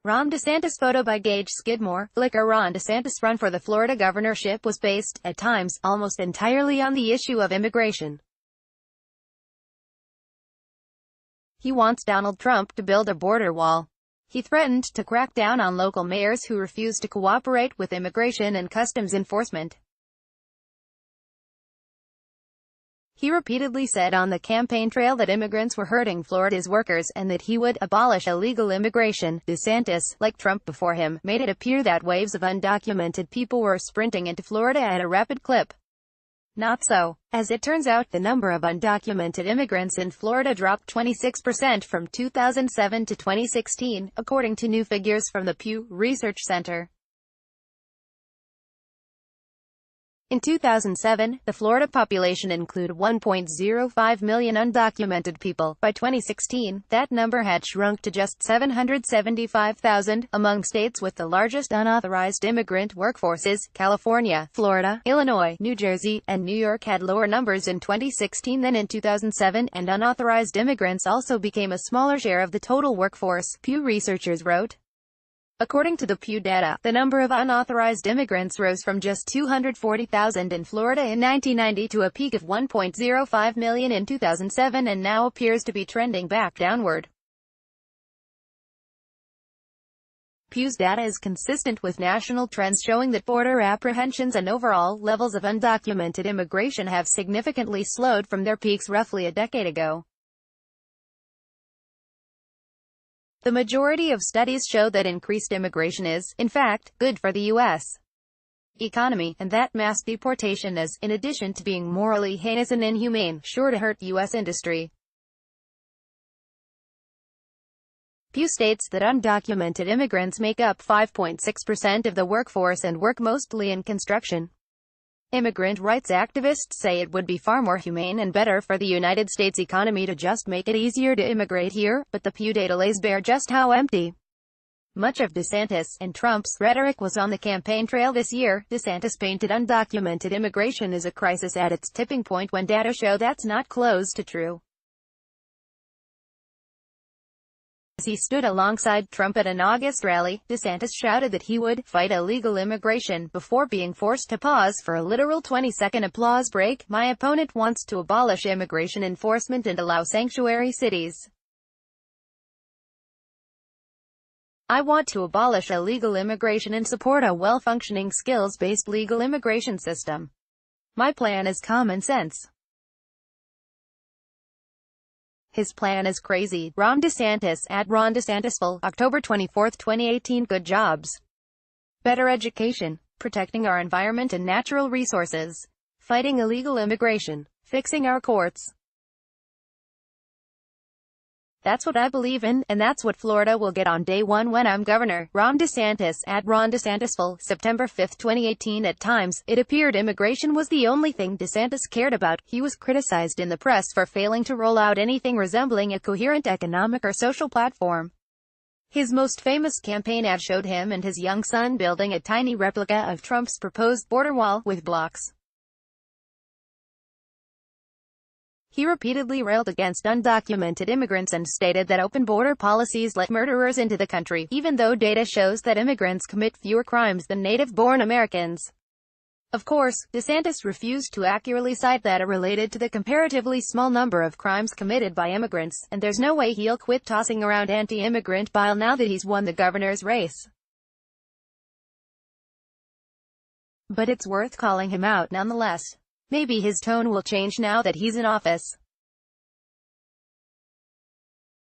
Ron DeSantis photo by Gage Skidmore. Flickr. Ron DeSantis' run for the Florida governorship was based, at times, almost entirely on the issue of immigration. He wants Donald Trump to build a border wall. He threatened to crack down on local mayors who refuse to cooperate with immigration and customs enforcement. He repeatedly said on the campaign trail that immigrants were hurting Florida's workers, and that he would abolish illegal immigration. DeSantis, like Trump before him, made it appear that waves of undocumented people were sprinting into Florida at a rapid clip. Not so. As it turns out, the number of undocumented immigrants in Florida dropped 26% from 2007 to 2016, according to new figures from the Pew Research Center. In 2007, the Florida population included 1.05 million undocumented people. By 2016, that number had shrunk to just 775,000. Among states with the largest unauthorized immigrant workforces, California, Florida, Illinois, New Jersey, and New York had lower numbers in 2016 than in 2007, and unauthorized immigrants also became a smaller share of the total workforce, Pew researchers wrote. According to the Pew data, the number of unauthorized immigrants rose from just 240,000 in Florida in 1990 to a peak of 1.05 million in 2007 and now appears to be trending back downward. Pew's data is consistent with national trends showing that border apprehensions and overall levels of undocumented immigration have significantly slowed from their peaks roughly a decade ago. The majority of studies show that increased immigration is, in fact, good for the U.S. economy, and that mass deportation is, in addition to being morally heinous and inhumane, sure to hurt U.S. industry. Pew states that undocumented immigrants make up 5.6% of the workforce and work mostly in construction. Immigrant rights activists say it would be far more humane and better for the United States economy to just make it easier to immigrate here, but the Pew data lays bare just how empty much of DeSantis and Trump's rhetoric was on the campaign trail this year. DeSantis painted undocumented immigration as a crisis at its tipping point when data show that's not close to true. As he stood alongside Trump at an August rally, DeSantis shouted that he would fight illegal immigration before being forced to pause for a literal 20-second applause break. My opponent wants to abolish immigration enforcement and allow sanctuary cities. I want to abolish illegal immigration and support a well-functioning skills-based legal immigration system. My plan is common sense. His plan is crazy. Ron DeSantis, at Ron DeSantisful, October 24, 2018. Good jobs, better education, protecting our environment and natural resources, fighting illegal immigration, fixing our courts. That's what I believe in, and that's what Florida will get on day one when I'm governor. Ron DeSantis, at Ron DeSantisful, September 5, 2018. At times, it appeared immigration was the only thing DeSantis cared about. He was criticized in the press for failing to roll out anything resembling a coherent economic or social platform. His most famous campaign ad showed him and his young son building a tiny replica of Trump's proposed border wall with blocks. He repeatedly railed against undocumented immigrants and stated that open border policies let murderers into the country, even though data shows that immigrants commit fewer crimes than native-born Americans. Of course, DeSantis refused to accurately cite data related to the comparatively small number of crimes committed by immigrants, and there's no way he'll quit tossing around anti-immigrant bile now that he's won the governor's race. But it's worth calling him out nonetheless. Maybe his tone will change now that he's in office.